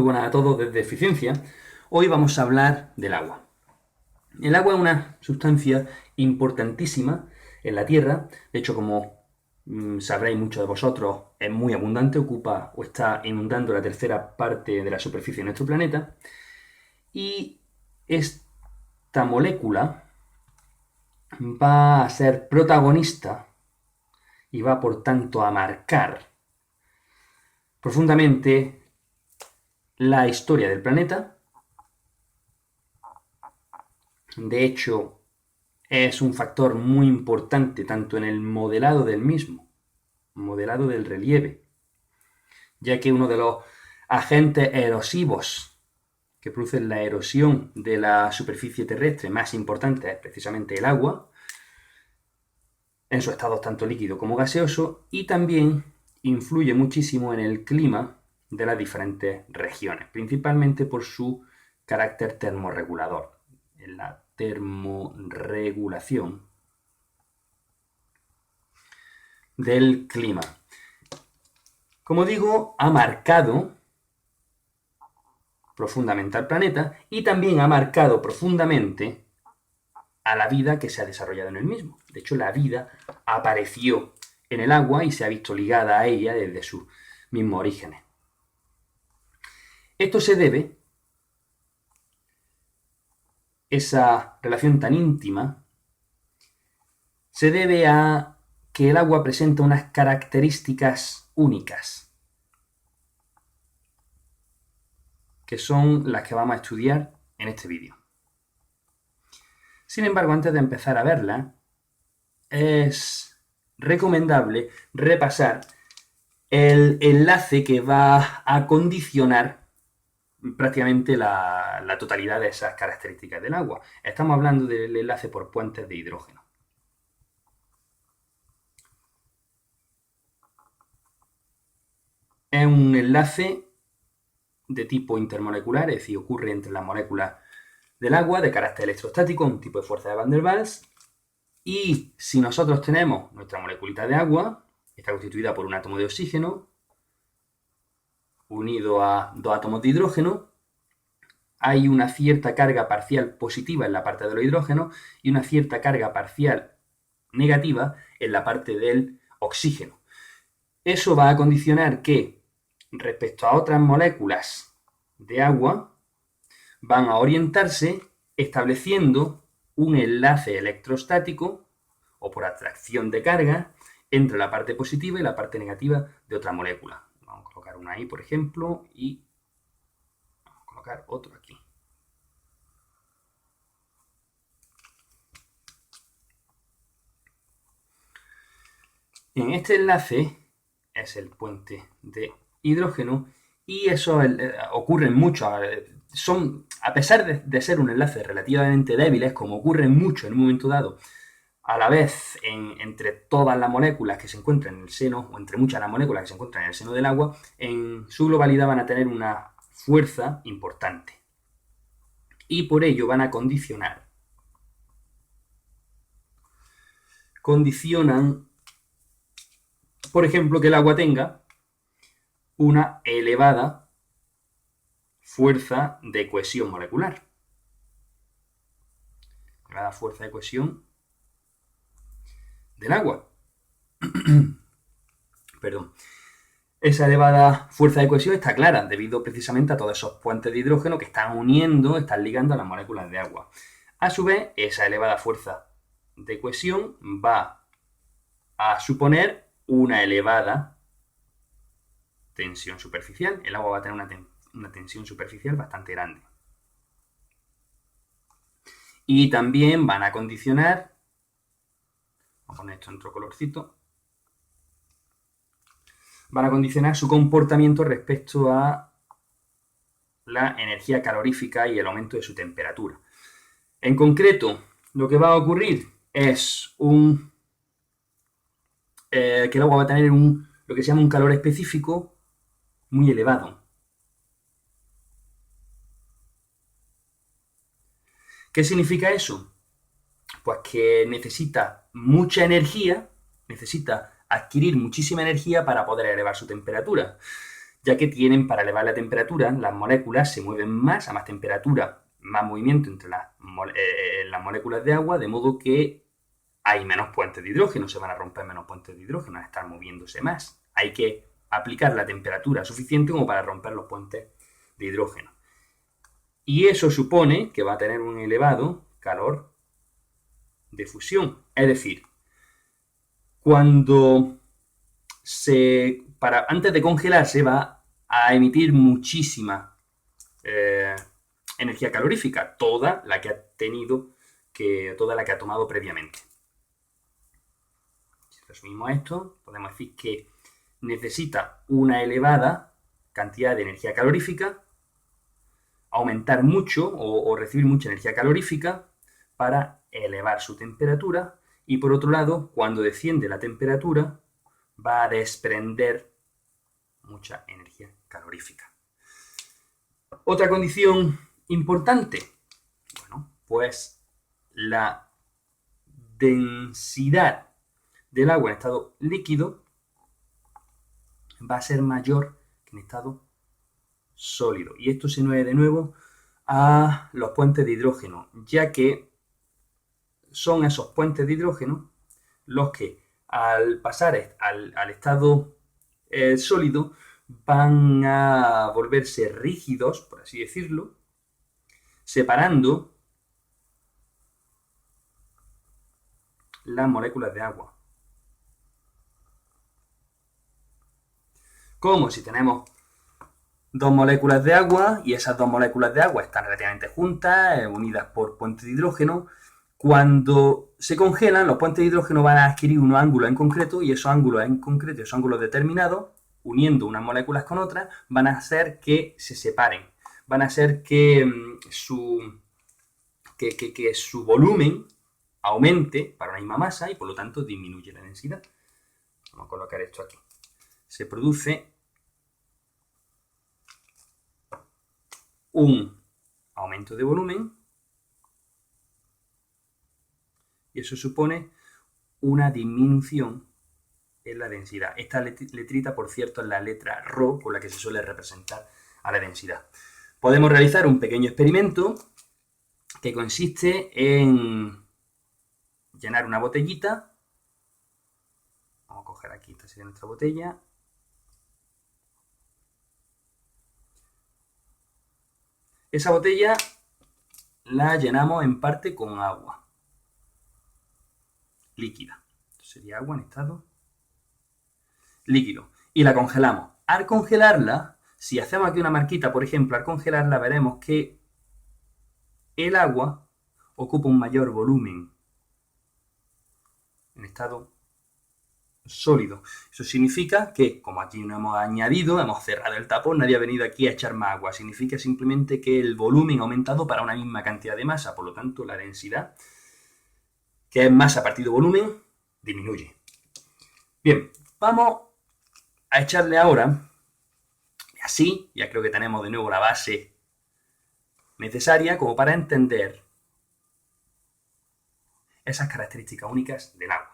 buenas a todos desde Eficiencia. Hoy vamos a hablar del agua. El agua es una sustancia importantísima en la Tierra. De hecho, como sabréis muchos de vosotros, es muy abundante, ocupa o está inundando la tercera parte de la superficie de nuestro planeta. Y esta molécula va a ser protagonista y va, por tanto, a marcar profundamente la historia del planeta. De hecho, es un factor muy importante tanto en el modelado del mismo, modelado del relieve, ya que uno de los agentes erosivos que producen la erosión de la superficie terrestre más importante es precisamente el agua, en su estado tanto líquido como gaseoso, y también influye muchísimo en el clima de las diferentes regiones, principalmente por su carácter termorregulador. En la termorregulación del clima. Como digo, ha marcado profundamente al planeta y también ha marcado profundamente a la vida que se ha desarrollado en el mismo. De hecho, la vida apareció en el agua y se ha visto ligada a ella desde sus mismos orígenes. Esto se debe, esa relación tan íntima, se debe a que el agua presenta unas características únicas, que son las que vamos a estudiar en este vídeo. Sin embargo, antes de empezar a verla, es recomendable repasar el enlace que va a condicionar prácticamente la totalidad de esas características del agua. Estamos hablando del enlace por puentes de hidrógeno. Es un enlace de tipo intermolecular, es decir, ocurre entre las moléculas del agua de carácter electrostático, un tipo de fuerza de Van der Waals. Y si nosotros tenemos nuestra moleculita de agua, está constituida por un átomo de oxígeno unido a dos átomos de hidrógeno, hay una cierta carga parcial positiva en la parte de los hidrógenos y una cierta carga parcial negativa en la parte del oxígeno. Eso va a condicionar que, respecto a otras moléculas de agua, van a orientarse estableciendo un enlace electrostático o por atracción de carga entre la parte positiva y la parte negativa de otra molécula. Vamos a colocar una ahí, por ejemplo, y vamos a colocar otro aquí. En este enlace es el puente de hidrógeno y eso ocurre mucho. A pesar de ser un enlace relativamente débiles, como ocurre mucho en un momento dado, a la vez entre todas las moléculas que se encuentran en el seno, o entre muchas de las moléculas que se encuentran en el seno del agua, en su globalidad van a tener una fuerza importante. Y por ello van a condicionan, por ejemplo, que el agua tenga una elevada fuerza de cohesión molecular. Elevada fuerza de cohesión del agua. Perdón. Esa elevada fuerza de cohesión está clara debido precisamente a todos esos puentes de hidrógeno que están uniendo, están ligando a las moléculas de agua. A su vez, esa elevada fuerza de cohesión va a suponer una elevada tensión superficial. El agua va a tener una tensión superficial bastante grande. Y también van a condicionar, vamos a poner esto en otro colorcito, van a condicionar su comportamiento respecto a la energía calorífica y el aumento de su temperatura. En concreto, lo que va a ocurrir es que el agua va a tener lo que se llama un calor específico muy elevado. ¿Qué significa eso? Pues que necesita mucha energía, necesita adquirir muchísima energía para poder elevar su temperatura. ya que tienen, para elevar la temperatura, las moléculas se mueven más, a más temperatura, más movimiento entre las moléculas de agua, de modo que hay menos puentes de hidrógeno, se van a romper menos puentes de hidrógeno, al estar moviéndose más. Hay que aplicar la temperatura suficiente como para romper los puentes de hidrógeno. Y eso supone que va a tener un elevado calor de fusión. Es decir, cuando antes de congelarse va a emitir muchísima energía calorífica, toda la que ha tomado previamente. Si resumimos esto, podemos decir que necesita una elevada cantidad de energía calorífica, aumentar mucho o recibir mucha energía calorífica para elevar su temperatura, y por otro lado, cuando desciende la temperatura, va a desprender mucha energía calorífica. Otra condición importante, bueno, pues la densidad del agua en estado líquido va a ser mayor que en estado sólido. Y esto se debe de nuevo a los puentes de hidrógeno, ya que son esos puentes de hidrógeno los que al pasar al estado sólido van a volverse rígidos, por así decirlo, separando las moléculas de agua. Como si tenemos dos moléculas de agua y esas dos moléculas de agua están relativamente juntas, unidas por puentes de hidrógeno. Cuando se congelan, los puentes de hidrógeno van a adquirir unos ángulos en concreto, y esos ángulos en concreto, esos ángulos determinados, uniendo unas moléculas con otras, van a hacer que se separen, van a hacer que su volumen aumente para una misma masa y por lo tanto disminuye la densidad. Vamos a colocar esto aquí. Se produce un aumento de volumen y eso supone una disminución en la densidad. Esta letrita, por cierto, es la letra ρ con la que se suele representar a la densidad. Podemos realizar un pequeño experimento que consiste en llenar una botellita. Vamos a coger aquí, esta sería nuestra botella. Esa botella la llenamos en parte con agua líquida. Esto sería agua en estado líquido. Y la congelamos. Al congelarla, si hacemos aquí una marquita, por ejemplo, al congelarla veremos que el agua ocupa un mayor volumen en estado sólido. Eso significa que, como aquí no hemos añadido, hemos cerrado el tapón, nadie ha venido aquí a echar más agua. Significa simplemente que el volumen ha aumentado para una misma cantidad de masa, por lo tanto la densidad, que es masa partido volumen, disminuye. Bien, vamos a echarle ahora, así, ya creo que tenemos de nuevo la base necesaria como para entender esas características únicas del agua.